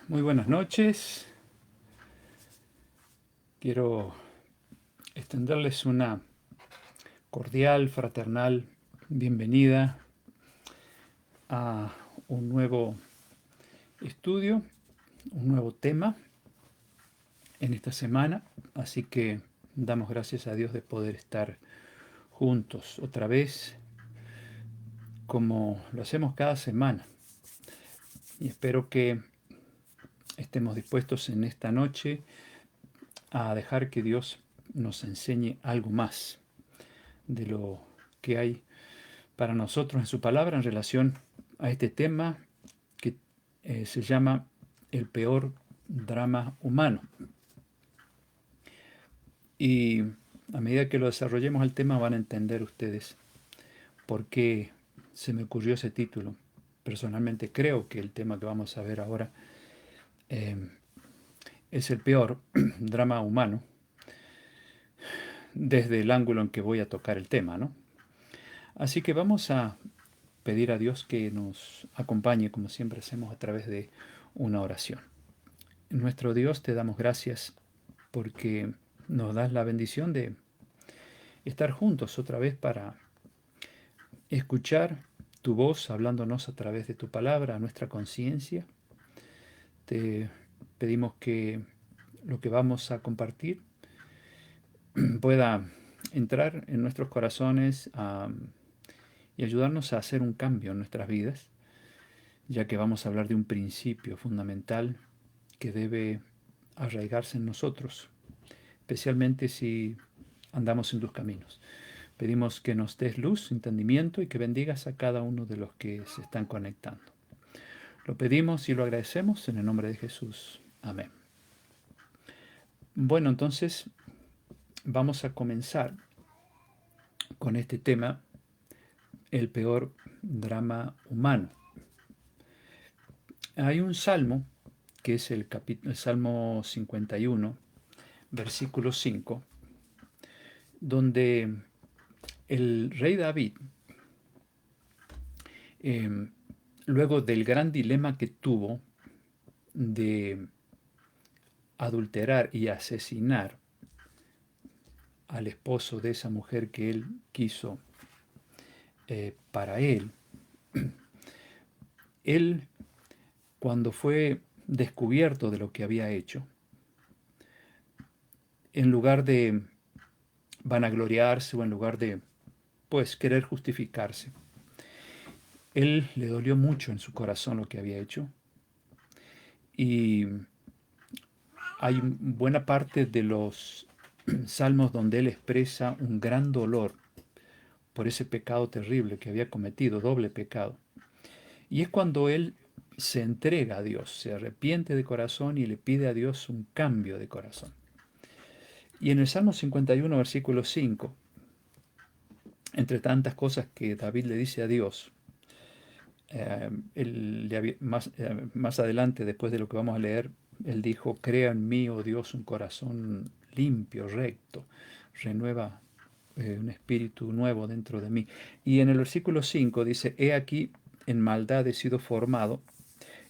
Muy buenas noches. Quiero extenderles una cordial, fraternal bienvenida a un nuevo estudio, un nuevo tema en esta semana. Así que damos gracias a Dios de poder estar juntos otra vez, como lo hacemos cada semana. Y espero que estemos dispuestos en esta noche a dejar que Dios nos enseñe algo más de lo que hay para nosotros en su palabra en relación a este tema que se llama el peor drama humano. Y a medida que lo desarrollemos el tema van a entender ustedes por qué se me ocurrió ese título. Personalmente creo que el tema que vamos a ver ahora eh, es el peor drama humano desde el ángulo en que voy a tocar el tema, ¿no? Así que vamos a pedir a Dios que nos acompañe, como siempre hacemos, a través de una oración. Nuestro Dios, te damos gracias porque nos das la bendición de estar juntos otra vez para escuchar tu voz hablándonos a través de tu palabra, a nuestra conciencia. Te pedimos que lo que vamos a compartir pueda entrar en nuestros corazones y ayudarnos a hacer un cambio en nuestras vidas, ya que vamos a hablar de un principio fundamental que debe arraigarse en nosotros, especialmente si andamos en tus caminos. Pedimos que nos des luz, entendimiento y que bendigas a cada uno de los que se están conectando. Lo pedimos y lo agradecemos en el nombre de Jesús. Amén. Bueno, entonces vamos a comenzar con este tema, el peor drama humano. Hay un salmo, que es el Salmo 51, versículo 5, donde el rey David, eh, luego del gran dilema que tuvo de adulterar y asesinar al esposo de esa mujer que él quiso para él cuando fue descubierto de lo que había hecho, en lugar de vanagloriarse o en lugar de pues querer justificarse, él le dolió mucho en su corazón lo que había hecho y hay buena parte de los salmos donde él expresa un gran dolor por ese pecado terrible que había cometido, doble pecado. Y es cuando él se entrega a Dios, se arrepiente de corazón y le pide a Dios un cambio de corazón. Y en el Salmo 51, versículo 5, entre tantas cosas que David le dice a Dios, más adelante, después de lo que vamos a leer, él dijo, crea en mí, oh Dios, un corazón limpio, recto, renueva un espíritu nuevo dentro de mí. Y en el versículo 5 dice, he aquí, en maldad he sido formado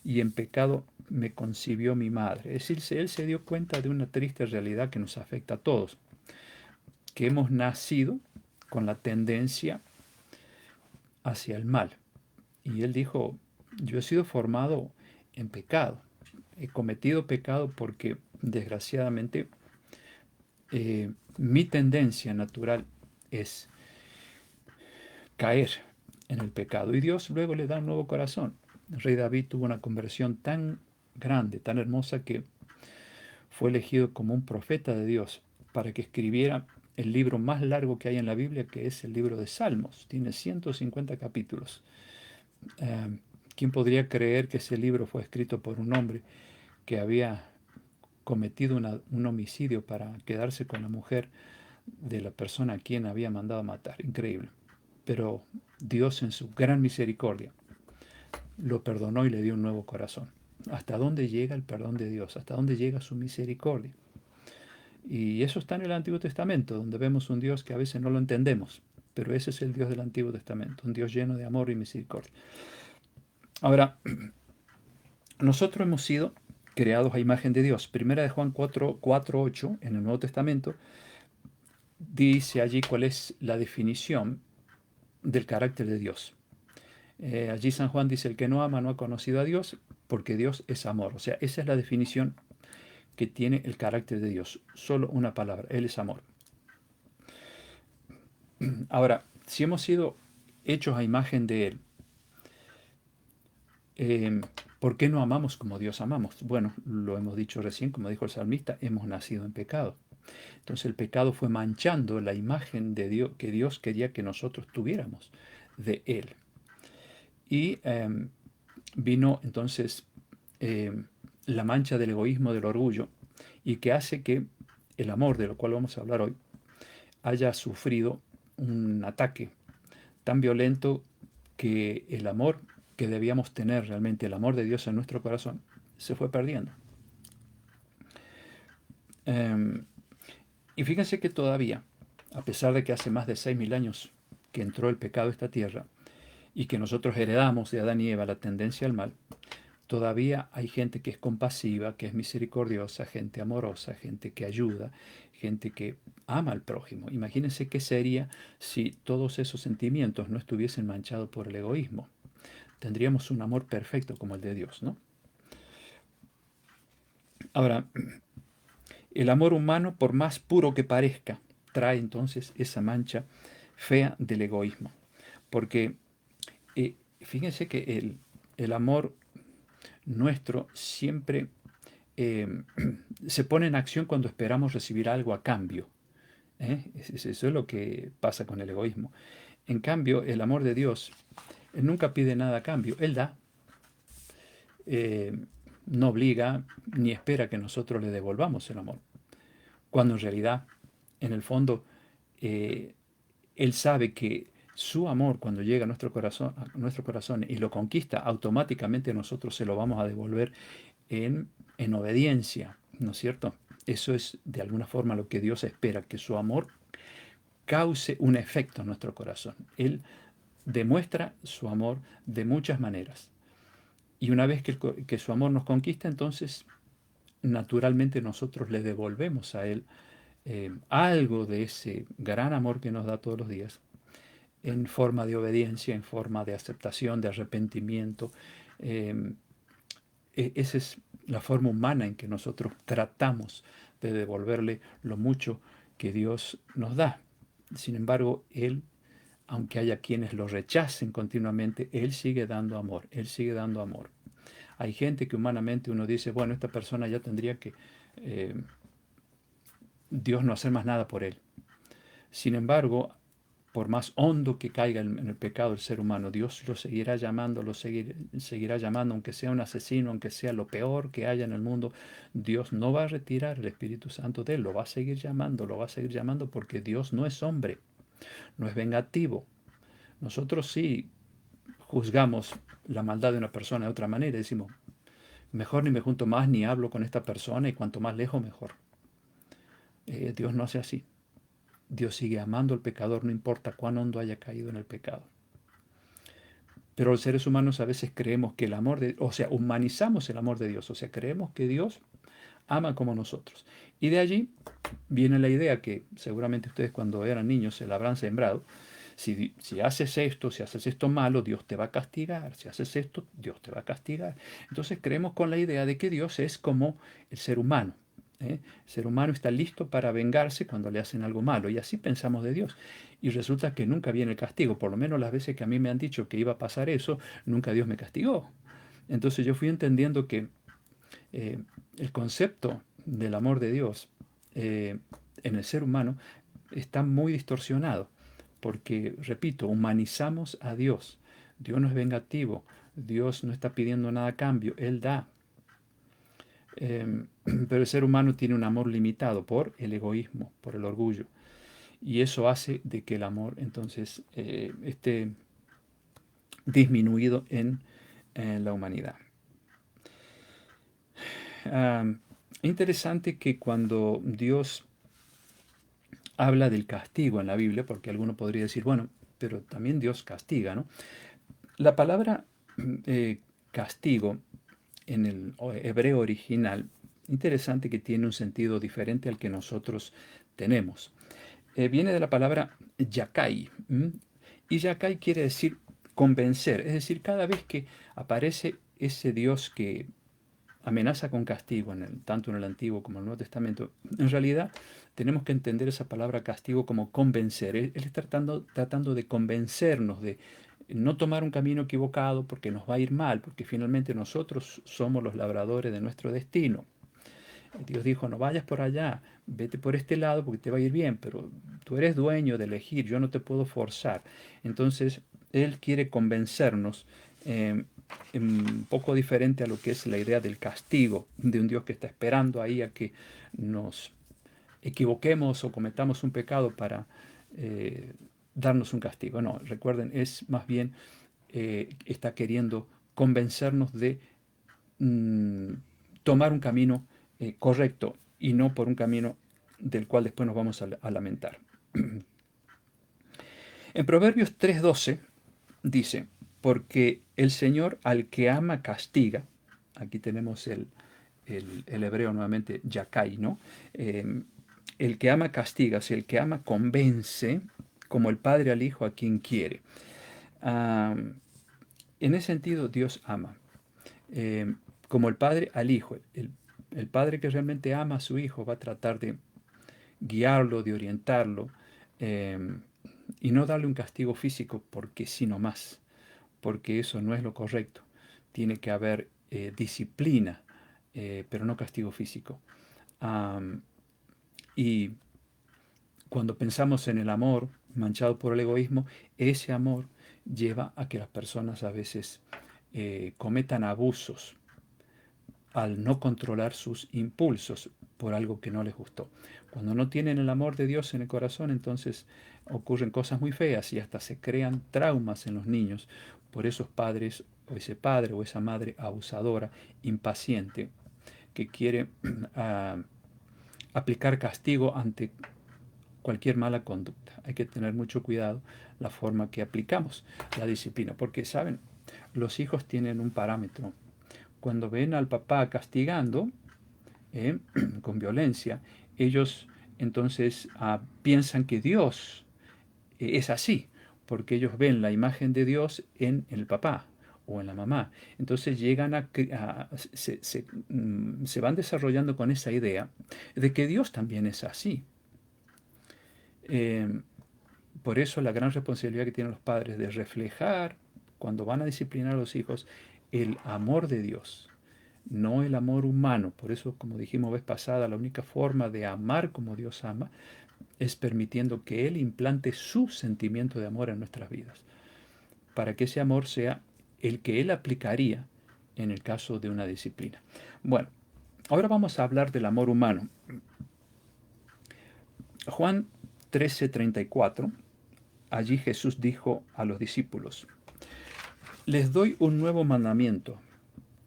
y en pecado me concibió mi madre. Es decir, él se dio cuenta de una triste realidad que nos afecta a todos, que hemos nacido con la tendencia hacia el mal. Y él dijo, yo he sido formado en pecado, he cometido pecado porque desgraciadamente mi tendencia natural es caer en el pecado. Y Dios luego le da un nuevo corazón. El rey David tuvo una conversión tan grande, tan hermosa, que fue elegido como un profeta de Dios para que escribiera el libro más largo que hay en la Biblia, que es el libro de Salmos. Tiene 150 capítulos. ¿Quién podría creer que ese libro fue escrito por un hombre que había cometido un homicidio para quedarse con la mujer de la persona a quien había mandado matar? Increíble. Pero Dios en su gran misericordia lo perdonó y le dio un nuevo corazón. ¿Hasta dónde llega el perdón de Dios? ¿Hasta dónde llega su misericordia? Y eso está en el Antiguo Testamento, donde vemos un Dios que a veces no lo entendemos, pero ese es el Dios del Antiguo Testamento, un Dios lleno de amor y misericordia. Ahora, nosotros hemos sido creados a imagen de Dios. Primera de Juan 4:8 en el Nuevo Testamento dice allí cuál es la definición del carácter de Dios. Allí San Juan dice, el que no ama no ha conocido a Dios, porque Dios es amor. O sea, esa es la definición que tiene el carácter de Dios. Solo una palabra, Él es amor. Ahora, si hemos sido hechos a imagen de Él, ¿por qué no amamos como Dios amamos? Bueno, lo hemos dicho recién, como dijo el salmista, hemos nacido en pecado. Entonces el pecado fue manchando la imagen de Dios que Dios quería que nosotros tuviéramos de Él. Y vino entonces la mancha del egoísmo, del orgullo, y que hace que el amor, de lo cual vamos a hablar hoy, haya sufrido un ataque tan violento que el amor que debíamos tener realmente, el amor de Dios en nuestro corazón, se fue perdiendo. Y fíjense que todavía, a pesar de que hace más de 6.000 años que entró el pecado a esta tierra y que nosotros heredamos de Adán y Eva la tendencia al mal, todavía hay gente que es compasiva, que es misericordiosa, gente amorosa, gente que ayuda, gente que ama al prójimo. Imagínense qué sería si todos esos sentimientos no estuviesen manchados por el egoísmo. Tendríamos un amor perfecto como el de Dios, ¿no? Ahora, el amor humano, por más puro que parezca, trae entonces esa mancha fea del egoísmo. Porque fíjense que el amor nuestro siempre se pone en acción cuando esperamos recibir algo a cambio. Eso es lo que pasa con el egoísmo. En cambio, el amor de Dios, Él nunca pide nada a cambio, Él da. No obliga ni espera que nosotros le devolvamos el amor. Cuando en realidad, en el fondo, eh, Él sabe que su amor, cuando llega a nuestro corazón y lo conquista, automáticamente nosotros se lo vamos a devolver en obediencia, ¿no es cierto? Eso es de alguna forma lo que Dios espera, que su amor cause un efecto en nuestro corazón. Él demuestra su amor de muchas maneras. Y una vez que su amor nos conquista, entonces naturalmente nosotros le devolvemos a Él algo de ese gran amor que nos da todos los días, en forma de obediencia, en forma de aceptación, de arrepentimiento. Eh, Esa es la forma humana en que nosotros tratamos de devolverle lo mucho que Dios nos da. Sin embargo, Él, aunque haya quienes lo rechacen continuamente, Él sigue dando amor, Él sigue dando amor. Hay gente que humanamente uno dice, bueno, esta persona ya tendría que Dios no hacer más nada por él. Sin embargo, por más hondo que caiga en el pecado el ser humano, Dios lo seguirá llamando, seguirá llamando, aunque sea un asesino, aunque sea lo peor que haya en el mundo, Dios no va a retirar el Espíritu Santo de él, lo va a seguir llamando, lo va a seguir llamando porque Dios no es hombre, no es vengativo. Nosotros sí juzgamos la maldad de una persona de otra manera, decimos, mejor ni me junto más ni hablo con esta persona y cuanto más lejos mejor. Dios no hace así. Dios sigue amando al pecador, no importa cuán hondo haya caído en el pecado. Pero los seres humanos a veces creemos que el amor de, o sea, humanizamos el amor de Dios, o sea, creemos que Dios ama como nosotros. Y de allí viene la idea que seguramente ustedes cuando eran niños se la habrán sembrado. Si haces esto, si haces esto malo, Dios te va a castigar. Si haces esto, Dios te va a castigar. Entonces creemos con la idea de que Dios es como el ser humano. El ser humano está listo para vengarse cuando le hacen algo malo. Y así pensamos de Dios. Y resulta que nunca viene el castigo. Por lo menos las veces que a mí me han dicho que iba a pasar eso, nunca Dios me castigó. Entonces yo fui entendiendo que el concepto del amor de Dios en el ser humano está muy distorsionado, porque, repito, humanizamos a Dios. Dios no es vengativo, Dios no está pidiendo nada a cambio, Él da. Pero el ser humano tiene un amor limitado por el egoísmo, por el orgullo. Y eso hace de que el amor entonces esté disminuido en la humanidad. Interesante que cuando Dios habla del castigo en la Biblia, porque alguno podría decir, bueno, pero también Dios castiga, ¿no? La palabra castigo en el hebreo original, interesante que tiene un sentido diferente al que nosotros tenemos. Viene de la palabra yakai. Y yakai quiere decir convencer, es decir, cada vez que aparece ese Dios que amenaza con castigo, tanto en el Antiguo como en el Nuevo Testamento, en realidad tenemos que entender esa palabra castigo como convencer. Él está tratando de convencernos de no tomar un camino equivocado porque nos va a ir mal, porque finalmente nosotros somos los labradores de nuestro destino. Dios dijo, no vayas por allá, vete por este lado porque te va a ir bien, pero tú eres dueño de elegir, yo no te puedo forzar. Entonces, Él quiere convencernos, un poco diferente a lo que es la idea del castigo, de un Dios que está esperando ahí a que nos equivoquemos o cometamos un pecado para darnos un castigo. No, recuerden, es más bien, está queriendo convencernos de mm, tomar un camino correcto y no por un camino del cual después nos vamos a lamentar. En Proverbios 3:12 dice, porque el Señor al que ama castiga, aquí tenemos el hebreo nuevamente, yakai, ¿no? El que ama castiga, o sea, el que ama convence, como el padre al hijo a quien quiere. Ah, en ese sentido, Dios ama. Eh, como el padre al hijo. El padre que realmente ama a su hijo va a tratar de guiarlo, de orientarlo, eh, y no darle un castigo físico porque sí no más, porque eso no es lo correcto. Tiene que haber disciplina, pero no castigo físico. Am, y cuando pensamos en el amor manchado por el egoísmo, ese amor lleva a que las personas a veces cometan abusos al no controlar sus impulsos por algo que no les gustó. Cuando no tienen el amor de Dios en el corazón, entonces ocurren cosas muy feas y hasta se crean traumas en los niños por esos padres o ese padre o esa madre abusadora, impaciente, que quiere aplicar castigo ante cualquier mala conducta. Hay que tener mucho cuidado la forma que aplicamos la disciplina, porque saben, los hijos tienen un parámetro. Cuando ven al papá castigando con violencia, ellos entonces piensan que Dios es así, porque ellos ven la imagen de Dios en el papá o en la mamá. Entonces llegan se van desarrollando con esa idea de que Dios también es así. Eh, por eso la gran responsabilidad que tienen los padres de reflejar, cuando van a disciplinar a los hijos, el amor de Dios, no el amor humano. Por eso, como dijimos vez pasada, la única forma de amar como Dios ama es permitiendo que Él implante su sentimiento de amor en nuestras vidas, para que ese amor sea el que Él aplicaría en el caso de una disciplina. Bueno, ahora vamos a hablar del amor humano. Juan 13:34, allí Jesús dijo a los discípulos, les doy un nuevo mandamiento,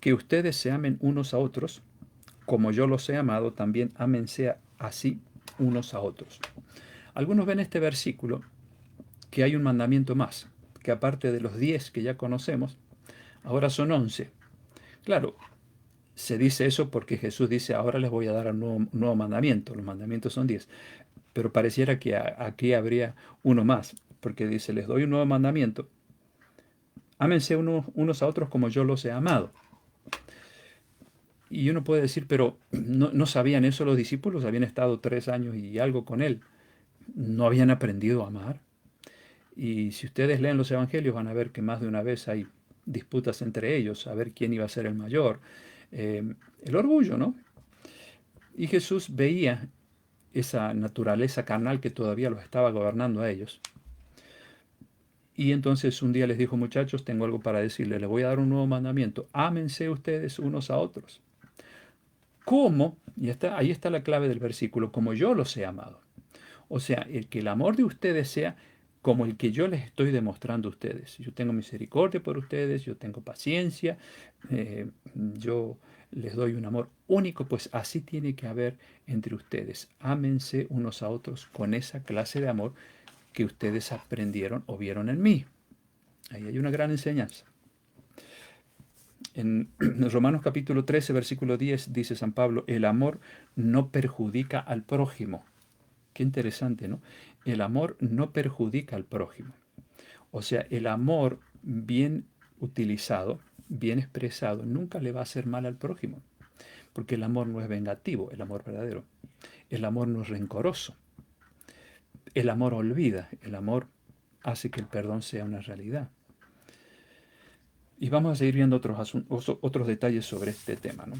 que ustedes se amen unos a otros, como yo los he amado, también ámense así unos a otros. Algunos ven este versículo que hay un mandamiento más, que aparte de los 10 que ya conocemos, ahora son 11. Claro, se dice eso porque Jesús dice, ahora les voy a dar un nuevo mandamiento, los mandamientos son 10, pero pareciera que aquí habría uno más, porque dice, les doy un nuevo mandamiento, ámense unos a otros como yo los he amado. Y uno puede decir, pero ¿no sabían eso los discípulos? Habían estado 3 años y algo con él. ¿No habían aprendido a amar? Y si ustedes leen los evangelios van a ver que más de una vez hay disputas entre ellos, a ver quién iba a ser el mayor. El orgullo, ¿no? Y Jesús veía esa naturaleza carnal que todavía los estaba gobernando a ellos. Y entonces un día les dijo, muchachos, tengo algo para decirles, les voy a dar un nuevo mandamiento, ámense ustedes unos a otros. ¿Cómo? Y ahí está la clave del versículo, como yo los he amado. O sea, que el amor de ustedes sea como el que yo les estoy demostrando a ustedes. Yo tengo misericordia por ustedes, yo tengo paciencia, yo les doy un amor único, pues así tiene que haber entre ustedes. Ámense unos a otros con esa clase de amor que ustedes aprendieron o vieron en mí. Ahí hay una gran enseñanza. En Romanos capítulo 13, versículo 10, dice San Pablo, el amor no perjudica al prójimo. Qué interesante, ¿no? El amor no perjudica al prójimo. O sea, el amor bien utilizado, bien expresado, nunca le va a hacer mal al prójimo, porque el amor no es vengativo, el amor verdadero. El amor no es rencoroso. El amor olvida, el amor hace que el perdón sea una realidad. Y vamos a seguir viendo otros detalles sobre este tema, ¿no?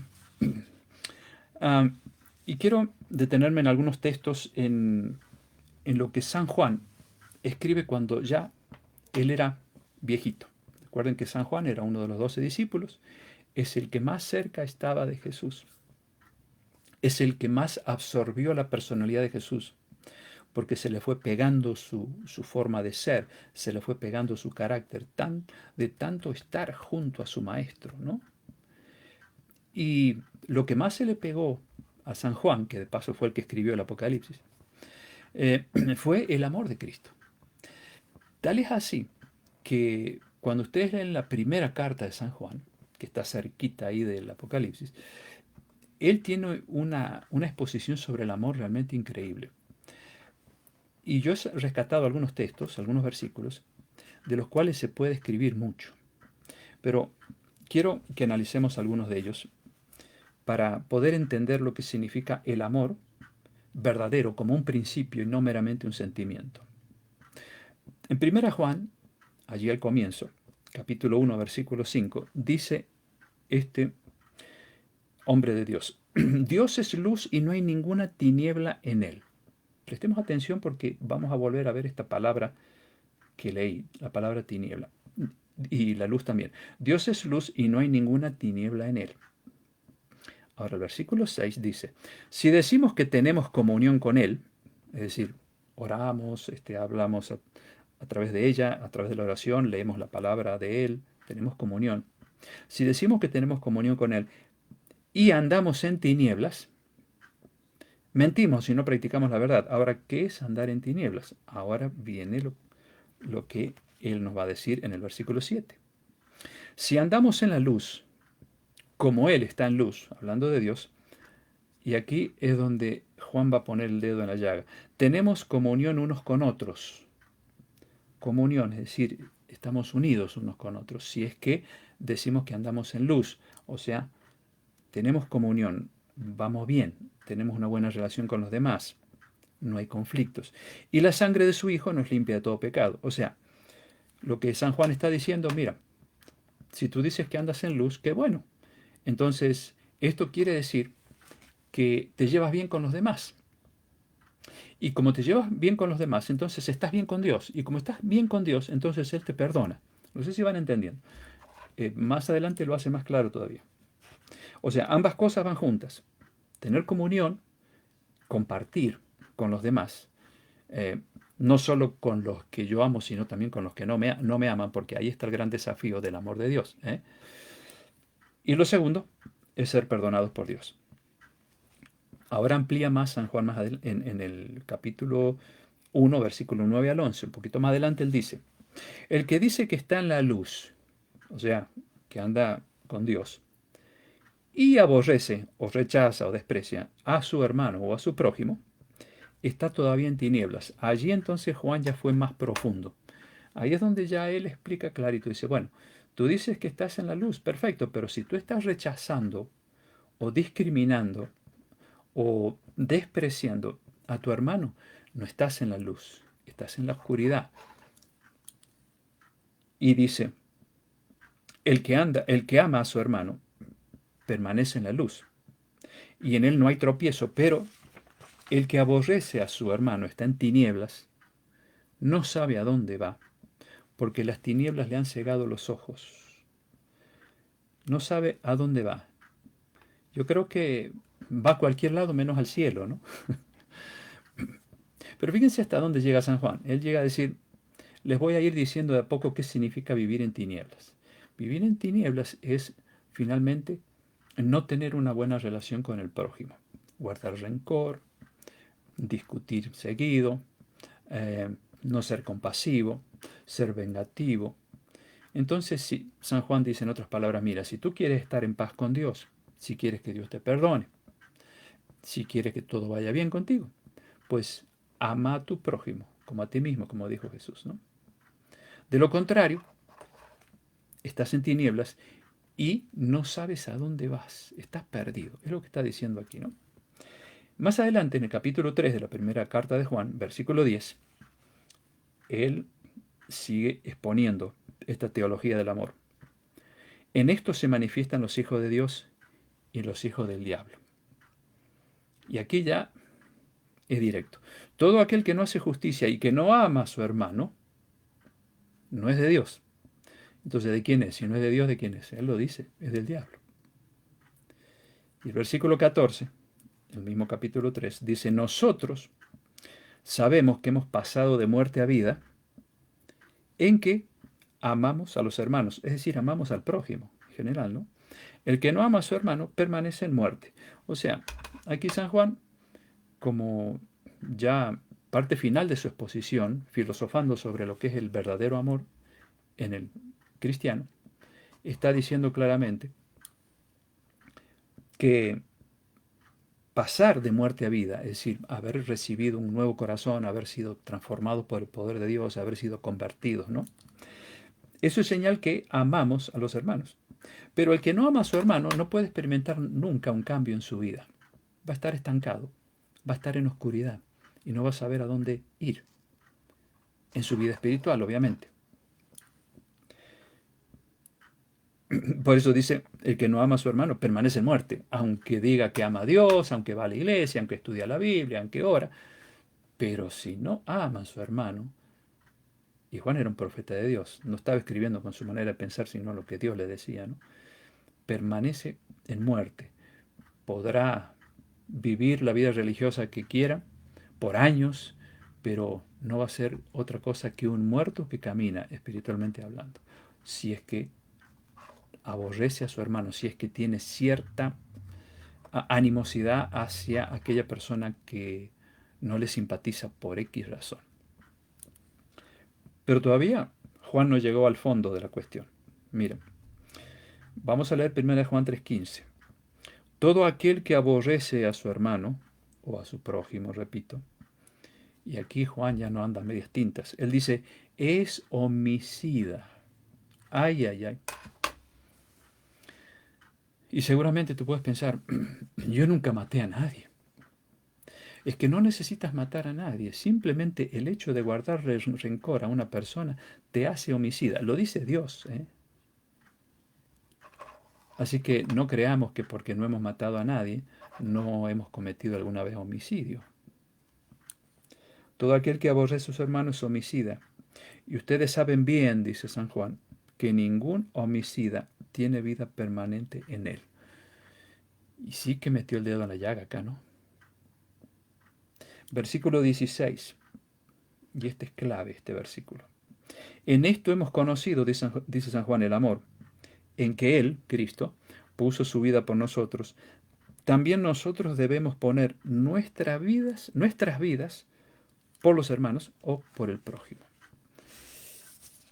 Ah, y quiero detenerme en algunos textos en lo que San Juan escribe cuando ya él era viejito. Recuerden que San Juan era uno de los 12 discípulos, es el que más cerca estaba de Jesús, es el que más absorbió la personalidad de Jesús, porque se le fue pegando su forma de ser, se le fue pegando su carácter, de tanto estar junto a su maestro, ¿no? Y lo que más se le pegó a San Juan, que de paso fue el que escribió el Apocalipsis, fue el amor de Cristo. Tal es así que cuando ustedes leen la primera carta de San Juan, que está cerquita ahí del Apocalipsis, él tiene una exposición sobre el amor realmente increíble. Y yo he rescatado algunos textos, algunos versículos, de los cuales se puede escribir mucho. Pero quiero que analicemos algunos de ellos para poder entender lo que significa el amor verdadero como un principio y no meramente un sentimiento. En 1 Juan, allí al comienzo, capítulo 1, versículo 5, dice este hombre de Dios, Dios es luz y no hay ninguna tiniebla en él. Prestemos atención porque vamos a volver a ver esta palabra que leí, la palabra tiniebla, y la luz también. Dios es luz y no hay ninguna tiniebla en él. Ahora el versículo 6 dice, si decimos que tenemos comunión con él, es decir, oramos, hablamos a través de ella, a través de la oración, leemos la palabra de él, tenemos comunión. Si decimos que tenemos comunión con él y andamos en tinieblas, mentimos si no practicamos la verdad. Ahora, ¿qué es andar en tinieblas? Ahora viene lo que él nos va a decir en el versículo 7. Si andamos en la luz, como él está en luz, hablando de Dios, y aquí es donde Juan va a poner el dedo en la llaga, tenemos comunión unos con otros. Comunión, es decir, estamos unidos unos con otros. Si es que decimos que andamos en luz, o sea, tenemos comunión, vamos bien, tenemos una buena relación con los demás, no hay conflictos. Y la sangre de su Hijo nos limpia de todo pecado. O sea, lo que San Juan está diciendo, mira, si tú dices que andas en luz, qué bueno. Entonces, esto quiere decir que te llevas bien con los demás. Y como te llevas bien con los demás, entonces estás bien con Dios. Y como estás bien con Dios, entonces Él te perdona. No sé si van entendiendo. Más adelante lo hace más claro todavía. O sea, ambas cosas van juntas. Tener comunión, compartir con los demás. No solo con los que yo amo, sino también con los que no me aman, porque ahí está el gran desafío del amor de Dios. Y lo segundo es ser perdonados por Dios. Ahora amplía más San Juan más en el capítulo 1, versículo 9 al 11. Un poquito más adelante él dice, el que dice que está en la luz, o sea, que anda con Dios, y aborrece o rechaza o desprecia a su hermano o a su prójimo, está todavía en tinieblas. Allí entonces Juan ya fue más profundo. Ahí es donde ya él explica clarito. Dice, bueno, tú dices que estás en la luz, perfecto, pero si tú estás rechazando o discriminando o despreciando a tu hermano, no estás en la luz, estás en la oscuridad. Y dice, el que ama a su hermano, permanece en la luz, y en él no hay tropiezo, pero el que aborrece a su hermano está en tinieblas, no sabe a dónde va, porque las tinieblas le han cegado los ojos. No sabe a dónde va. Yo creo que va a cualquier lado menos al cielo, ¿no? Pero fíjense hasta dónde llega San Juan. Él llega a decir, les voy a ir diciendo de a poco qué significa vivir en tinieblas. Vivir en tinieblas es finalmente no tener una buena relación con el prójimo, guardar rencor, discutir seguido, no ser compasivo, ser vengativo, Entonces, sí, San Juan dice en otras palabras, mira, si tú quieres estar en paz con Dios, si quieres que Dios te perdone, si quieres que todo vaya bien contigo, pues ama a tu prójimo, como a ti mismo, como dijo Jesús, ¿no? De lo contrario, estás en tinieblas y no sabes a dónde vas, estás perdido, es lo que está diciendo aquí, ¿no? Más adelante, en el capítulo 3 de la primera carta de Juan, versículo 10, él sigue exponiendo esta teología del amor. En esto se manifiestan los hijos de Dios y los hijos del diablo. Y aquí ya es directo. Todo aquel que no hace justicia y que no ama a su hermano, no es de Dios. Entonces, ¿de quién es? Si no es de Dios, ¿de quién es? Él lo dice, es del diablo. Y el versículo 14, el mismo capítulo 3, dice, nosotros sabemos que hemos pasado de muerte a vida en que amamos a los hermanos, es decir, amamos al prójimo en general, ¿no? El que no ama a su hermano permanece en muerte. O sea, aquí San Juan, como ya parte final de su exposición, filosofando sobre lo que es el verdadero amor en el cristiano, está diciendo claramente que pasar de muerte a vida, es decir, haber recibido un nuevo corazón, haber sido transformado por el poder de Dios, haber sido convertidos, ¿no? Eso es señal que amamos a los hermanos. Pero el que no ama a su hermano no puede experimentar nunca un cambio en su vida. Va a estar estancado, va a estar en oscuridad y no va a saber a dónde ir en su vida espiritual, obviamente. Por eso dice, el que no ama a su hermano permanece en muerte, aunque diga que ama a Dios, aunque va a la iglesia, aunque estudia la Biblia, aunque ora. Pero si no ama a su hermano, y Juan era un profeta de Dios, no estaba escribiendo con su manera de pensar, sino lo que Dios le decía, ¿no? Permanece en muerte. Podrá vivir la vida religiosa que quiera por años, pero no va a ser otra cosa que un muerto que camina espiritualmente hablando. Si es que aborrece a su hermano, si es que tiene cierta animosidad hacia aquella persona que no le simpatiza por X razón. Pero todavía Juan no llegó al fondo de la cuestión. Miren, vamos a leer 1 Juan 3:15. Todo aquel que aborrece a su hermano, o a su prójimo, repito, y aquí Juan ya no anda a medias tintas, él dice, es homicida. Ay, ay, ay. Y seguramente tú puedes pensar, yo nunca maté a nadie. Es que no necesitas matar a nadie, simplemente el hecho de guardar rencor a una persona te hace homicida. Lo dice Dios, ¿eh? Así que no creamos que porque no hemos matado a nadie, no hemos cometido alguna vez homicidio. Todo aquel que aborrece a sus hermanos es homicida. Y ustedes saben bien, dice San Juan, que ningún homicida tiene vida permanente en él. Y sí que metió el dedo en la llaga acá, ¿no? Versículo 16. Y este es clave, este versículo. En esto hemos conocido, dice San Juan, el amor, en que Él, Cristo, puso su vida por nosotros. También nosotros debemos poner nuestras vidas por los hermanos o por el prójimo.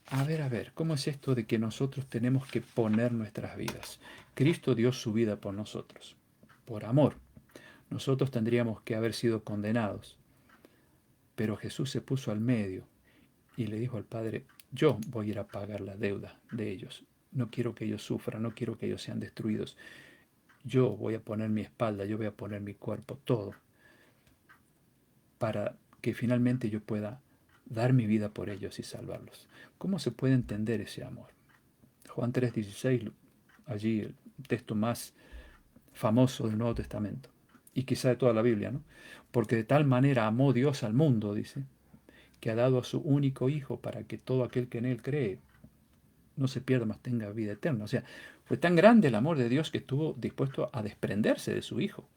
A ver, ¿cómo es esto de que nosotros tenemos que poner nuestras vidas? Cristo dio su vida por nosotros, por amor. Nosotros tendríamos que haber sido condenados, pero Jesús se puso al medio y le dijo al Padre, yo voy a ir a pagar la deuda de ellos. No quiero que ellos sufran, no quiero que ellos sean destruidos. Yo voy a poner mi espalda, yo voy a poner mi cuerpo, todo, para que finalmente yo pueda dar mi vida por ellos y salvarlos. ¿Cómo se puede entender ese amor? Juan 3:16, allí el texto más famoso del Nuevo Testamento, y quizá de toda la Biblia, ¿no? Porque de tal manera amó Dios al mundo, dice, que ha dado a su único Hijo para que todo aquel que en Él cree no se pierda, mas tenga vida eterna. O sea, fue tan grande el amor de Dios que estuvo dispuesto a desprenderse de su Hijo.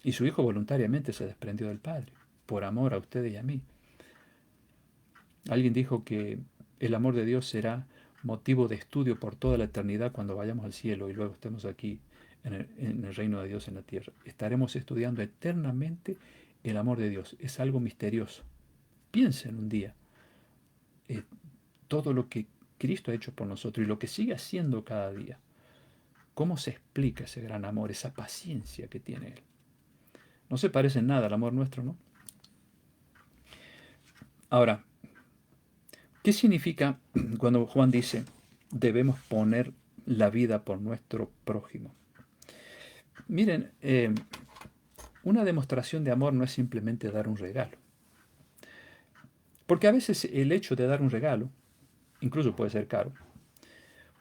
Y su Hijo voluntariamente se desprendió del Padre, por amor a ustedes y a mí. Alguien dijo que el amor de Dios será motivo de estudio por toda la eternidad cuando vayamos al cielo y luego estemos aquí en el reino de Dios en la tierra. Estaremos estudiando eternamente el amor de Dios. Es algo misterioso. Piensen un día todo lo que Cristo ha hecho por nosotros y lo que sigue haciendo cada día. ¿Cómo se explica ese gran amor, esa paciencia que tiene Él? No se parece en nada al amor nuestro, ¿no? Ahora, ¿qué significa cuando Juan dice debemos poner la vida por nuestro prójimo? Miren, una demostración de amor no es simplemente dar un regalo. Porque a veces el hecho de dar un regalo, incluso puede ser caro,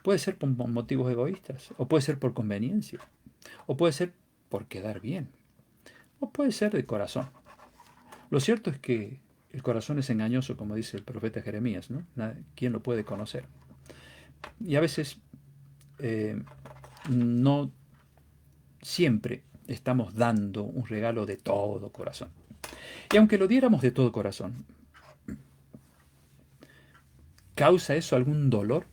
puede ser por motivos egoístas, o puede ser por conveniencia, o puede ser por quedar bien, o puede ser de corazón. Lo cierto es que el corazón es engañoso, como dice el profeta Jeremías, ¿no? ¿Quién lo puede conocer? Y a veces no siempre estamos dando un regalo de todo corazón. Y aunque lo diéramos de todo corazón, ¿causa eso algún dolor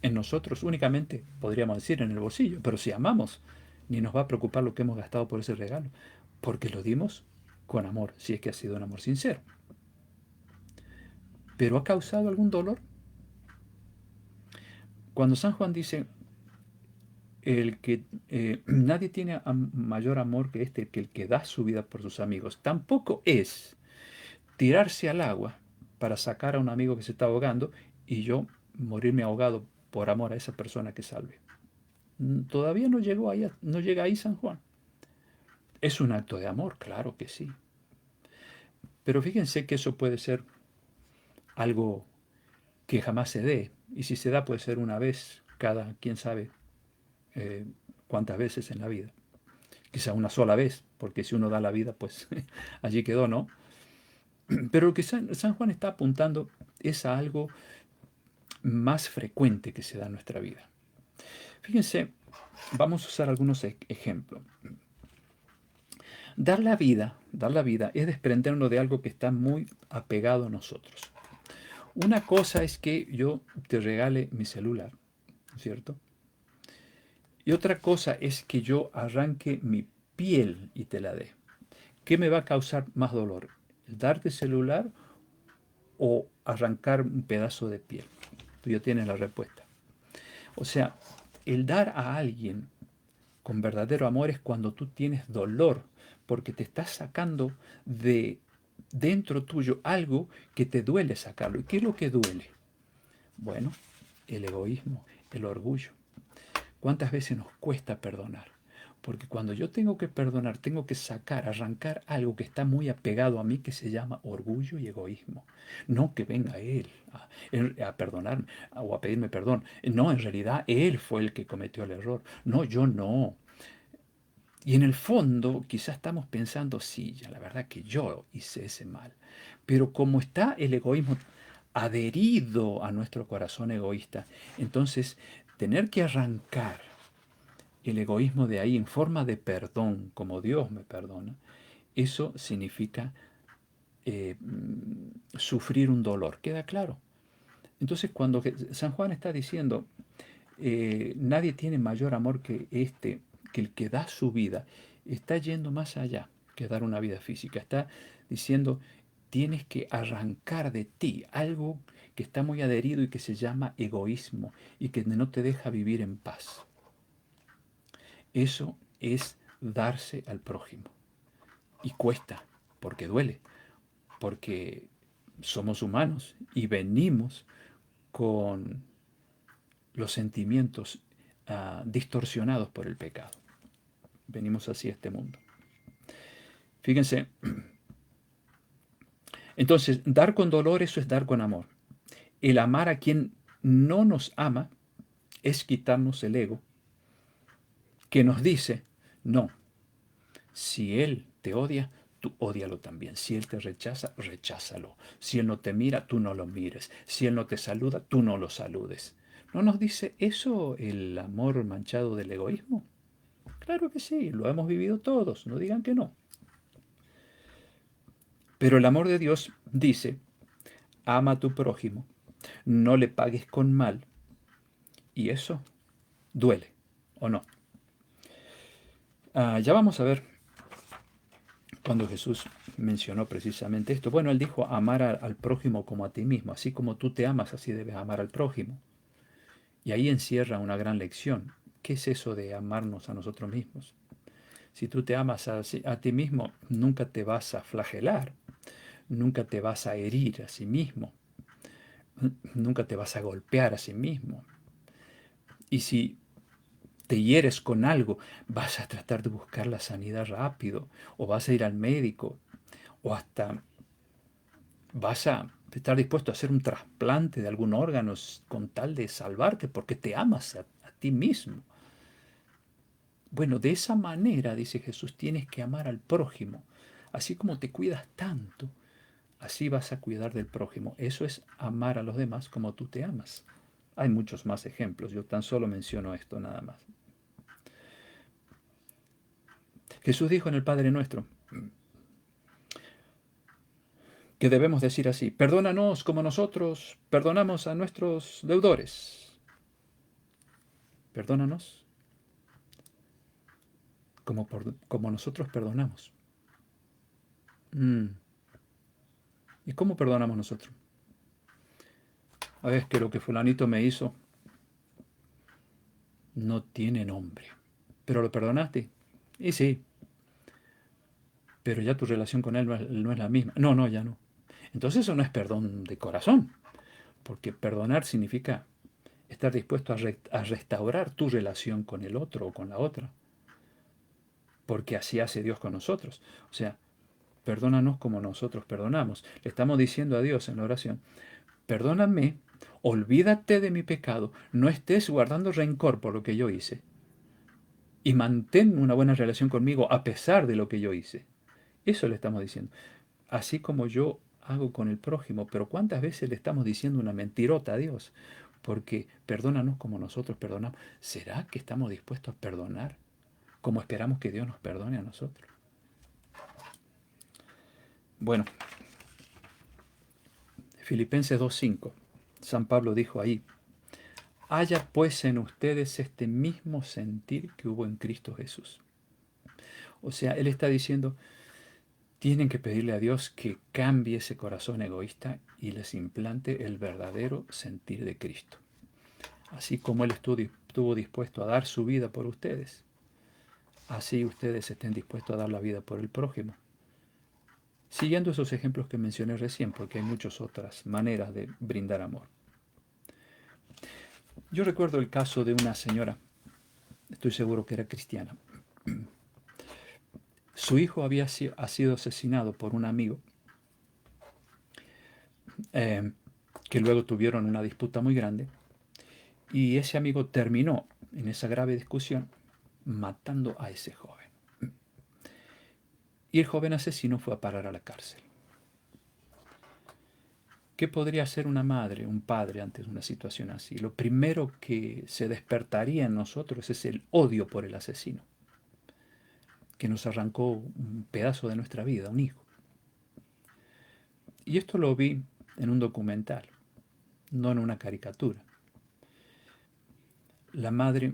en nosotros? Únicamente, podríamos decir, en el bolsillo. Pero si amamos, ni nos va a preocupar lo que hemos gastado por ese regalo, porque lo dimos con amor, si es que ha sido un amor sincero. ¿Pero ha causado algún dolor? Cuando San Juan dice, nadie tiene mayor amor que este, que el que da su vida por sus amigos, tampoco es tirarse al agua para sacar a un amigo que se está ahogando y yo morirme ahogado por amor a esa persona que salve. Todavía no llegó ahí, no llega ahí San Juan. ¿Es un acto de amor? Claro que sí. Pero fíjense que eso puede ser algo que jamás se dé. Y si se da puede ser una vez cada, quién sabe, cuántas veces en la vida. Quizá una sola vez, porque si uno da la vida, pues allí quedó, ¿no? Pero lo que San Juan está apuntando es a algo más frecuente que se da en nuestra vida. Fíjense, vamos a usar algunos ejemplos. Dar la vida es desprendernos de algo que está muy apegado a nosotros. Una cosa es que yo te regale mi celular, ¿cierto? Y otra cosa es que yo arranque mi piel y te la dé. ¿Qué me va a causar más dolor? ¿El darte celular o arrancar un pedazo de piel? Tú ya tienes la respuesta. O sea, el dar a alguien con verdadero amor es cuando tú tienes dolor, porque te estás sacando de dentro tuyo algo que te duele sacarlo. ¿Y qué es lo que duele? Bueno, el egoísmo, el orgullo. ¿Cuántas veces nos cuesta perdonar? Porque cuando yo tengo que perdonar, tengo que sacar, arrancar algo que está muy apegado a mí, que se llama orgullo y egoísmo. No que venga él a perdonarme o a pedirme perdón. No, en realidad él fue el que cometió el error. No, yo no. Y en el fondo quizás estamos pensando, sí, ya la verdad que yo hice ese mal. Pero como está el egoísmo adherido a nuestro corazón egoísta, entonces tener que arrancar el egoísmo de ahí en forma de perdón, como Dios me perdona, eso significa sufrir un dolor. ¿Queda claro? Entonces cuando San Juan está diciendo, nadie tiene mayor amor que este, que el que da su vida, está yendo más allá que dar una vida física. Está diciendo, tienes que arrancar de ti algo que está muy adherido y que se llama egoísmo y que no te deja vivir en paz. Eso es darse al prójimo. Y cuesta, porque duele, porque somos humanos y venimos con los sentimientos distorsionados por el pecado. Venimos así a este mundo. Fíjense, entonces, dar con dolor, eso es dar con amor. El amar a quien no nos ama es quitarnos el ego que nos dice, no, si él te odia, tú ódialo también. Si él te rechaza, recházalo. Si él no te mira, tú no lo mires. Si él no te saluda, tú no lo saludes. ¿No nos dice eso el amor manchado del egoísmo? Claro que sí, lo hemos vivido todos, no digan que no. Pero el amor de Dios dice, ama a tu prójimo, no le pagues con mal. Y eso duele, ¿o no? Ya vamos a ver cuando Jesús mencionó precisamente esto. Bueno, él dijo amar al prójimo como a ti mismo. Así como tú te amas, así debes amar al prójimo. Y ahí encierra una gran lección. ¿Qué es eso de amarnos a nosotros mismos? Si tú te amas a ti mismo, nunca te vas a flagelar, nunca te vas a herir a sí mismo, nunca te vas a golpear a sí mismo. Y si te hieres con algo, vas a tratar de buscar la sanidad rápido, o vas a ir al médico, o hasta vas a estar dispuesto a hacer un trasplante de algún órgano con tal de salvarte, porque te amas a ti mismo. Bueno, de esa manera, dice Jesús, tienes que amar al prójimo. Así como te cuidas tanto, así vas a cuidar del prójimo. Eso es amar a los demás como tú te amas. Hay muchos más ejemplos, yo tan solo menciono esto nada más. Jesús dijo en el Padre Nuestro que debemos decir así: perdónanos como nosotros perdonamos a nuestros deudores. Perdónanos como nosotros perdonamos. ¿Y cómo perdonamos nosotros? A ver, que lo que fulanito me hizo no tiene nombre. ¿Pero lo perdonaste? Y sí, pero ya tu relación con él no es la misma. No, no, ya no. Entonces eso no es perdón de corazón, porque perdonar significa estar dispuesto a restaurar tu relación con el otro o con la otra, porque así hace Dios con nosotros. O sea, perdónanos como nosotros perdonamos. Le estamos diciendo a Dios en la oración: perdóname, olvídate de mi pecado, no estés guardando rencor por lo que yo hice, y mantén una buena relación conmigo a pesar de lo que yo hice. Eso le estamos diciendo. Así como yo hago con el prójimo, pero ¿cuántas veces le estamos diciendo una mentirota a Dios? Porque perdónanos como nosotros perdonamos. ¿Será que estamos dispuestos a perdonar como esperamos que Dios nos perdone a nosotros? Bueno, Filipenses 2:5, San Pablo dijo ahí: haya pues en ustedes este mismo sentir que hubo en Cristo Jesús. O sea, él está diciendo, tienen que pedirle a Dios que cambie ese corazón egoísta y les implante el verdadero sentir de Cristo. Así como Él estuvo dispuesto a dar su vida por ustedes, así ustedes estén dispuestos a dar la vida por el prójimo. Siguiendo esos ejemplos que mencioné recién, porque hay muchas otras maneras de brindar amor. Yo recuerdo el caso de una señora, estoy seguro que era cristiana. Su hijo ha sido asesinado por un amigo, eh, que luego tuvieron una disputa muy grande, y ese amigo terminó en esa grave discusión matando a ese joven. Y el joven asesino fue a parar a la cárcel. ¿Qué podría hacer una madre, un padre ante una situación así? Lo primero que se despertaría en nosotros es el odio por el asesino, que nos arrancó un pedazo de nuestra vida, un hijo. Y esto lo vi en un documental, no en una caricatura. La madre,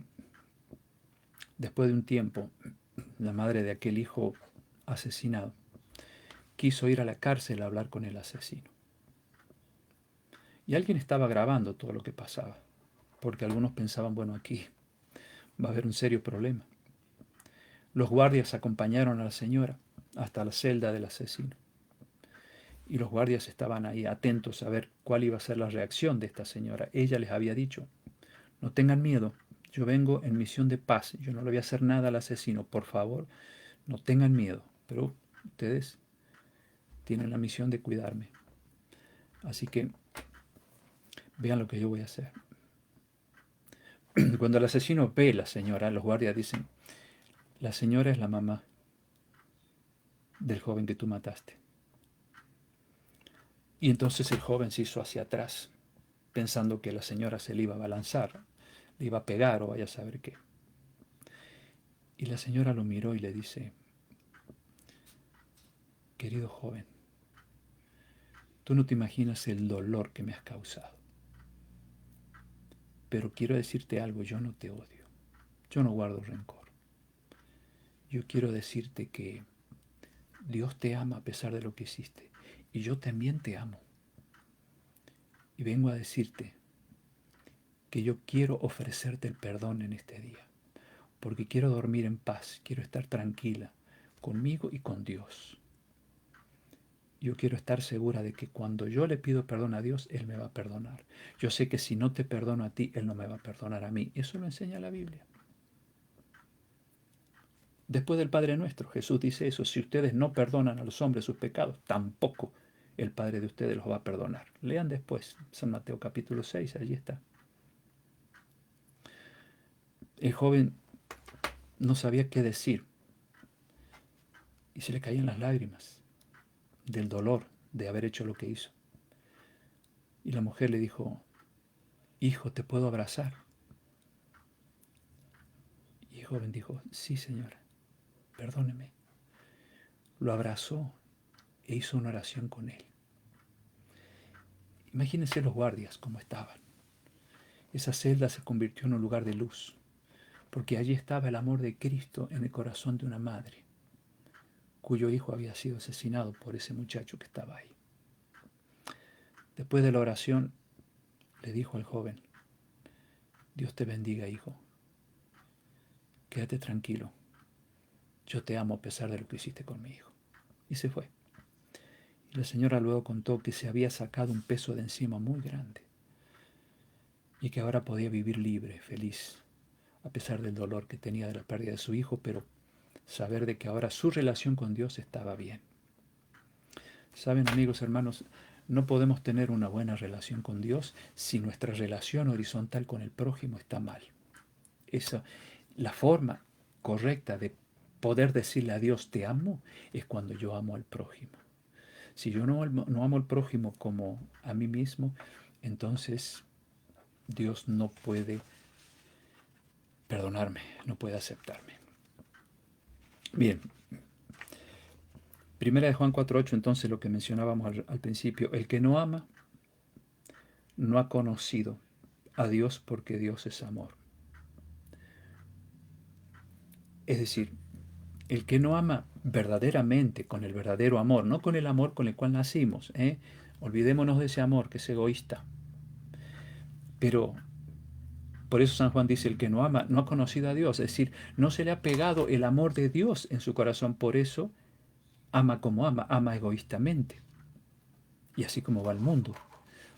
después de un tiempo, la madre de aquel hijo asesinado, quiso ir a la cárcel a hablar con el asesino. Y alguien estaba grabando todo lo que pasaba, porque algunos pensaban, bueno, aquí va a haber un serio problema. Los guardias acompañaron a la señora hasta la celda del asesino. Y los guardias estaban ahí atentos a ver cuál iba a ser la reacción de esta señora. Ella les había dicho, no tengan miedo, yo vengo en misión de paz, yo no le voy a hacer nada al asesino, por favor, no tengan miedo, pero ustedes tienen la misión de cuidarme. Así que vean lo que yo voy a hacer. Cuando el asesino ve a la señora, los guardias dicen, la señora es la mamá del joven que tú mataste. Y entonces el joven se hizo hacia atrás, pensando que la señora se le iba a balanzar, le iba a pegar o vaya a saber qué. Y la señora lo miró y le dice, querido joven, tú no te imaginas el dolor que me has causado. Pero quiero decirte algo, yo no te odio, yo no guardo rencor. Yo quiero decirte que Dios te ama a pesar de lo que hiciste. Y yo también te amo. Y vengo a decirte porque yo quiero ofrecerte el perdón en este día, porque quiero dormir en paz, quiero estar tranquila conmigo y con Dios. Yo quiero estar segura de que cuando yo le pido perdón a Dios, Él me va a perdonar. Yo sé que si no te perdono a ti, Él no me va a perdonar a mí. Eso lo enseña la Biblia. Después del Padre Nuestro, Jesús dice eso: si ustedes no perdonan a los hombres sus pecados, tampoco el Padre de ustedes los va a perdonar. Lean después, San Mateo capítulo 6, allí está. El joven no sabía qué decir y se le caían las lágrimas del dolor de haber hecho lo que hizo. Y la mujer le dijo: hijo, ¿te puedo abrazar? Y el joven dijo: sí, señora, perdóneme. Lo abrazó e hizo una oración con él. Imagínense los guardias cómo estaban. Esa celda se convirtió en un lugar de luz, porque allí estaba el amor de Cristo en el corazón de una madre, cuyo hijo había sido asesinado por ese muchacho que estaba ahí. Después de la oración, le dijo al joven: Dios te bendiga, hijo. Quédate tranquilo. Yo te amo a pesar de lo que hiciste con mi hijo. Y se fue. Y la señora luego contó que se había sacado un peso de encima muy grande y que ahora podía vivir libre, feliz, a pesar del dolor que tenía de la pérdida de su hijo, pero saber de que ahora su relación con Dios estaba bien. Saben, amigos, hermanos, no podemos tener una buena relación con Dios si nuestra relación horizontal con el prójimo está mal. Esa, la forma correcta de poder decirle a Dios te amo es cuando yo amo al prójimo. Si yo no amo al prójimo como a mí mismo, entonces Dios no puede perdonarme, no puede aceptarme. Bien, primera de Juan 4:8, entonces lo que mencionábamos al principio: el que no ama no ha conocido a Dios, porque Dios es amor. Es decir, el que no ama verdaderamente, con el verdadero amor, no con el amor con el cual nacimos, olvidémonos de ese amor que es egoísta. Pero por eso San Juan dice: el que no ama no ha conocido a Dios, es decir, no se le ha pegado el amor de Dios en su corazón, por eso ama como ama egoístamente. Y así como va el mundo.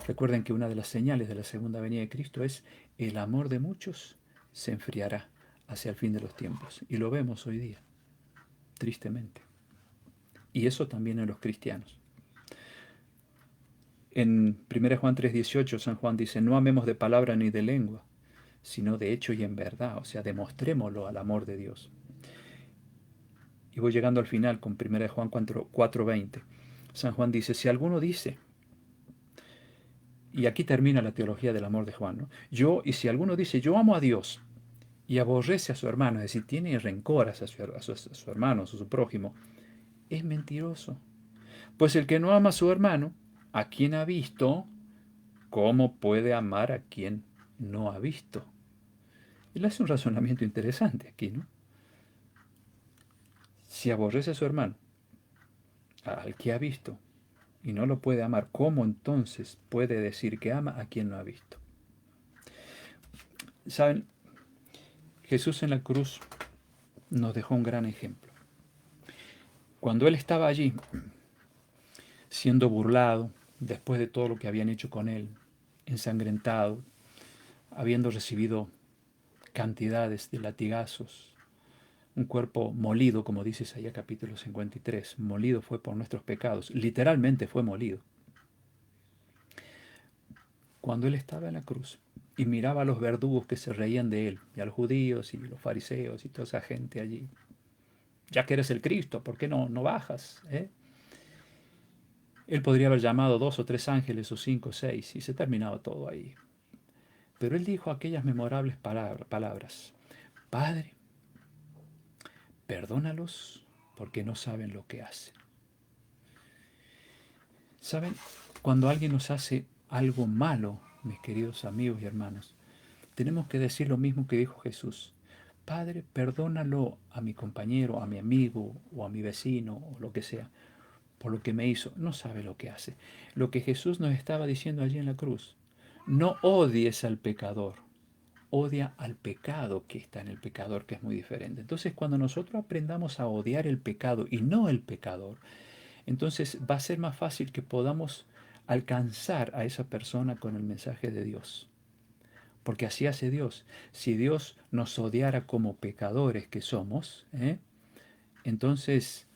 Recuerden que una de las señales de la segunda venida de Cristo es: el amor de muchos se enfriará hacia el fin de los tiempos. Y lo vemos hoy día, tristemente. Y eso también en los cristianos. En 1 Juan 3:18, San Juan dice: no amemos de palabra ni de lengua, sino de hecho y en verdad. O sea, demostrémoslo al amor de Dios. Y voy llegando al final con 1 Juan 4:20. San Juan dice: si alguno dice, y aquí termina la teología del amor de Juan, ¿no? Si alguno dice yo amo a Dios y aborrece a su hermano, es decir, tiene rencor hacia su hermano, a su prójimo, es mentiroso. Pues el que no ama a su hermano, a quien ha visto, ¿cómo puede amar a quien no ha visto? Él hace un razonamiento interesante aquí, ¿no? Si aborrece a su hermano, al que ha visto, y no lo puede amar, ¿cómo entonces puede decir que ama a quien no ha visto? ¿Saben? Jesús en la cruz nos dejó un gran ejemplo. Cuando Él estaba allí, siendo burlado, después de todo lo que habían hecho con Él, ensangrentado, habiendo recibido cantidades de latigazos, un cuerpo molido, como dice Isaías capítulo 53, molido fue por nuestros pecados, literalmente fue molido. Cuando Él estaba en la cruz y miraba a los verdugos que se reían de Él, y a los judíos y los fariseos y toda esa gente allí: ya que eres el Cristo, ¿por qué no bajas? Él podría haber llamado 2 o 3 ángeles, o 5 o 6, y se terminaba todo ahí. Pero Él dijo aquellas memorables palabras: Padre, perdónalos porque no saben lo que hacen. ¿Saben? Cuando alguien nos hace algo malo, mis queridos amigos y hermanos, tenemos que decir lo mismo que dijo Jesús: Padre, perdónalo a mi compañero, a mi amigo o a mi vecino o lo que sea, por lo que me hizo. No sabe lo que hace. Lo que Jesús nos estaba diciendo allí en la cruz: no odies al pecador, odia al pecado que está en el pecador, que es muy diferente. Entonces, cuando nosotros aprendamos a odiar el pecado y no el pecador, entonces va a ser más fácil que podamos alcanzar a esa persona con el mensaje de Dios. Porque así hace Dios. Si Dios nos odiara como pecadores que somos, entonces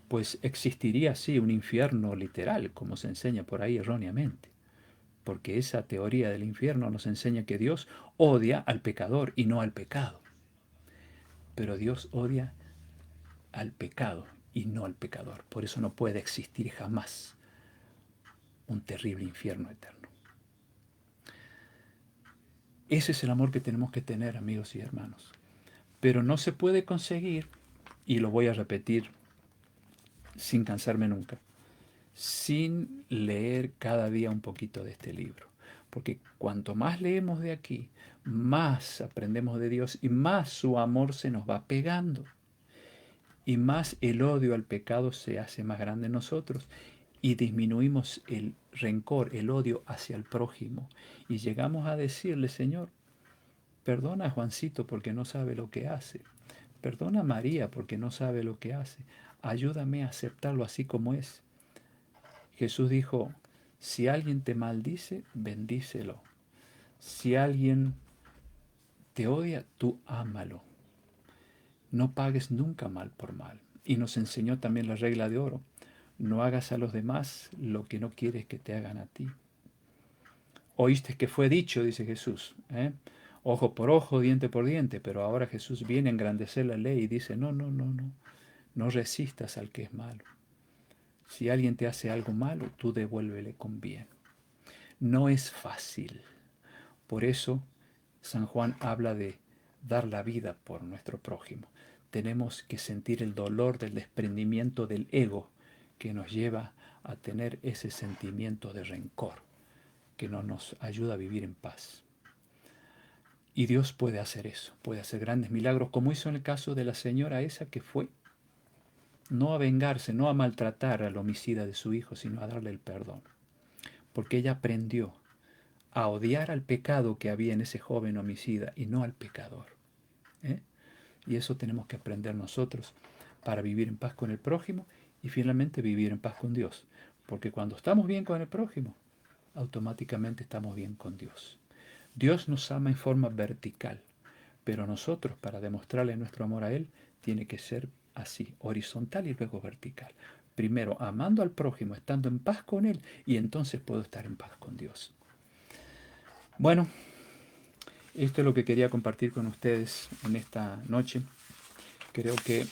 pues existiría así un infierno literal, como se enseña por ahí erróneamente. Porque esa teoría del infierno nos enseña que Dios odia al pecador y no al pecado. Pero Dios odia al pecado y no al pecador. Por eso no puede existir jamás un terrible infierno eterno. Ese es el amor que tenemos que tener, amigos y hermanos. Pero no se puede conseguir, y lo voy a repetir sin cansarme nunca, sin leer cada día un poquito de este libro. Porque cuanto más leemos de aquí, más aprendemos de Dios y más su amor se nos va pegando. Y más el odio al pecado se hace más grande en nosotros. Y disminuimos el rencor, el odio hacia el prójimo. Y llegamos a decirle, Señor, perdona a Juancito porque no sabe lo que hace. Perdona a María porque no sabe lo que hace. Ayúdame a aceptarlo así como es. Jesús dijo, si alguien te maldice, bendícelo. Si alguien te odia, tú ámalo. No pagues nunca mal por mal. Y nos enseñó también la regla de oro. No hagas a los demás lo que no quieres que te hagan a ti. Oíste que fue dicho, dice Jesús, ojo por ojo, diente por diente, pero ahora Jesús viene a engrandecer la ley y dice, no, no, no, no, no resistas al que es malo. Si alguien te hace algo malo, tú devuélvele con bien. No es fácil. Por eso San Juan habla de dar la vida por nuestro prójimo. Tenemos que sentir el dolor del desprendimiento del ego que nos lleva a tener ese sentimiento de rencor, que no nos ayuda a vivir en paz. Y Dios puede hacer eso, puede hacer grandes milagros, como hizo en el caso de la señora esa que fue, no a vengarse, no a maltratar al homicida de su hijo, sino a darle el perdón. Porque ella aprendió a odiar al pecado que había en ese joven homicida y no al pecador. ¿eh? Y eso tenemos que aprender nosotros para vivir en paz con el prójimo y finalmente vivir en paz con Dios. Porque cuando estamos bien con el prójimo, automáticamente estamos bien con Dios. Dios nos ama en forma vertical, pero nosotros, para demostrarle nuestro amor a Él, tiene que ser así, horizontal y luego vertical. Primero, amando al prójimo, estando en paz con Él, y entonces puedo estar en paz con Dios. Bueno, esto es lo que quería compartir con ustedes en esta noche. Creo que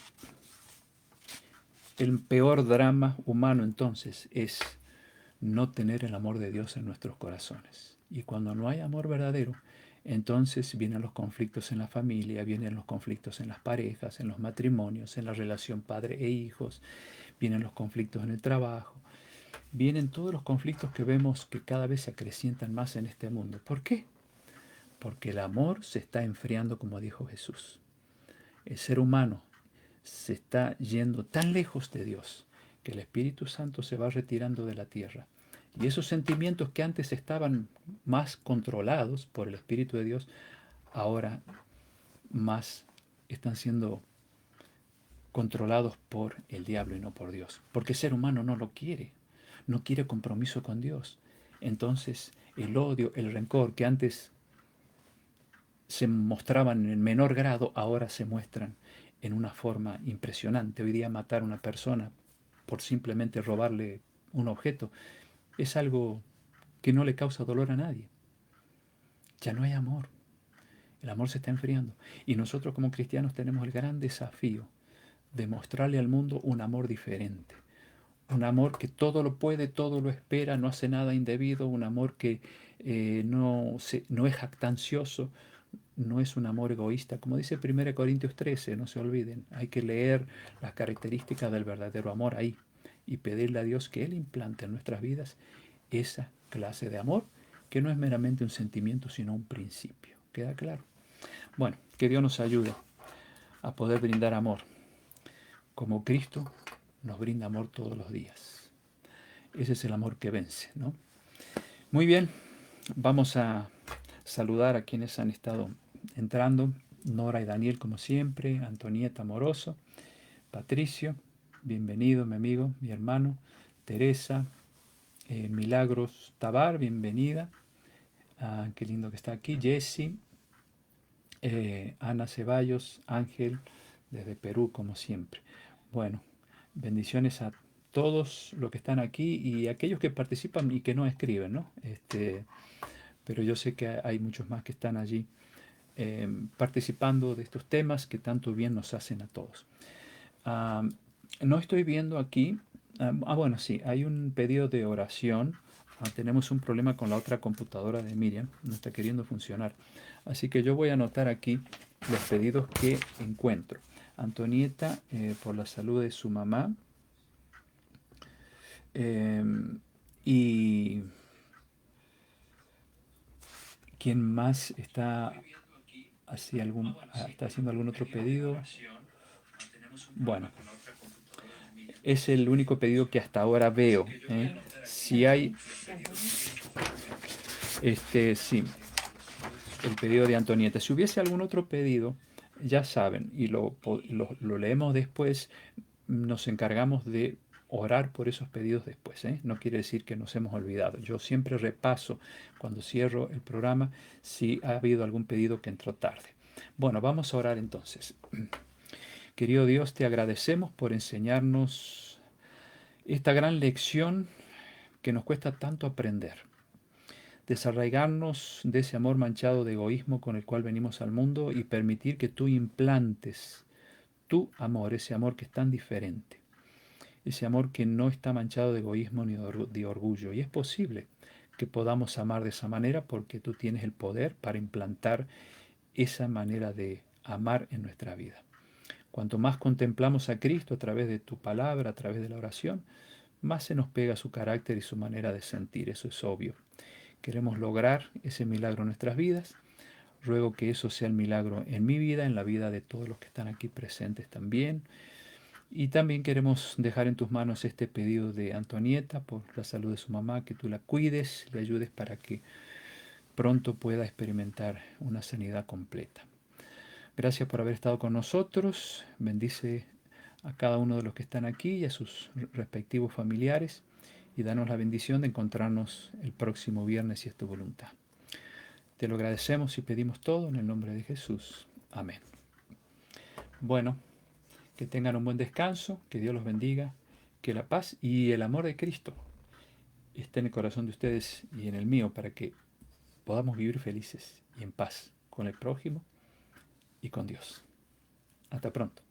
el peor drama humano entonces es no tener el amor de Dios en nuestros corazones. Y cuando no hay amor verdadero, entonces vienen los conflictos en la familia, vienen los conflictos en las parejas, en los matrimonios, en la relación padre e hijos, vienen los conflictos en el trabajo, vienen todos los conflictos que vemos que cada vez se acrecientan más en este mundo. ¿Por qué? Porque el amor se está enfriando, como dijo Jesús. El ser humano se está yendo tan lejos de Dios que el Espíritu Santo se va retirando de la tierra. Y esos sentimientos que antes estaban más controlados por el Espíritu de Dios, ahora más están siendo controlados por el diablo y no por Dios. Porque el ser humano no lo quiere, no quiere compromiso con Dios. Entonces el odio, el rencor que antes se mostraban en menor grado, ahora se muestran en una forma impresionante. Hoy día matar a una persona por simplemente robarle un objeto es algo que no le causa dolor a nadie. Ya no hay amor. El amor se está enfriando. Y nosotros como cristianos tenemos el gran desafío de mostrarle al mundo un amor diferente. Un amor que todo lo puede, todo lo espera, no hace nada indebido. Un amor que no es jactancioso, no es un amor egoísta. Como dice 1 Corintios 13, no se olviden. Hay que leer las características del verdadero amor ahí y pedirle a Dios que Él implante en nuestras vidas esa clase de amor que no es meramente un sentimiento, sino un principio. ¿Queda claro? Bueno, que Dios nos ayude a poder brindar amor, como Cristo nos brinda amor todos los días. Ese es el amor que vence, ¿no? Muy bien, vamos a saludar a quienes han estado entrando. Nora y Daniel, como siempre, Antonieta Moroso, Patricio, bienvenido, mi amigo, mi hermano, Teresa, Milagros Tabar, bienvenida. Qué lindo que está aquí. Jessy, Ana Ceballos, Ángel, desde Perú, como siempre. Bueno, bendiciones a todos los que están aquí y aquellos que participan y que no escriben, ¿no? Pero yo sé que hay muchos más que están allí participando de estos temas que tanto bien nos hacen a todos. Ah, no estoy viendo aquí. Bueno, sí, hay un pedido de oración. Tenemos un problema con la otra computadora de Miriam, no está queriendo funcionar. Así que yo voy a anotar aquí los pedidos que encuentro. Antonieta, por la salud de su mamá. eh, y quién más está haciendo algún otro pedido. Bueno, es el único pedido que hasta ahora veo. Si hay, sí, el pedido de Antonieta. Si hubiese algún otro pedido, ya saben, y lo leemos después, nos encargamos de orar por esos pedidos después. No quiere decir que nos hemos olvidado. Yo siempre repaso cuando cierro el programa si ha habido algún pedido que entró tarde. Bueno, vamos a orar entonces. Querido Dios, te agradecemos por enseñarnos esta gran lección que nos cuesta tanto aprender. Desarraigarnos de ese amor manchado de egoísmo con el cual venimos al mundo y permitir que tú implantes tu amor, ese amor que es tan diferente, ese amor que no está manchado de egoísmo ni de orgullo. Y es posible que podamos amar de esa manera porque tú tienes el poder para implantar esa manera de amar en nuestra vida. Cuanto más contemplamos a Cristo a través de tu palabra, a través de la oración, más se nos pega su carácter y su manera de sentir. Eso es obvio. Queremos lograr ese milagro en nuestras vidas. Ruego que eso sea el milagro en mi vida, en la vida de todos los que están aquí presentes también. Y también queremos dejar en tus manos este pedido de Antonieta por la salud de su mamá, que tú la cuides, le ayudes para que pronto pueda experimentar una sanidad completa. Gracias por haber estado con nosotros. Bendice a cada uno de los que están aquí y a sus respectivos familiares y danos la bendición de encontrarnos el próximo viernes si es tu voluntad. Te lo agradecemos y pedimos todo en el nombre de Jesús. Amén. Bueno, que tengan un buen descanso, que Dios los bendiga, que la paz y el amor de Cristo esté en el corazón de ustedes y en el mío para que podamos vivir felices y en paz con el prójimo y con Dios. Hasta pronto.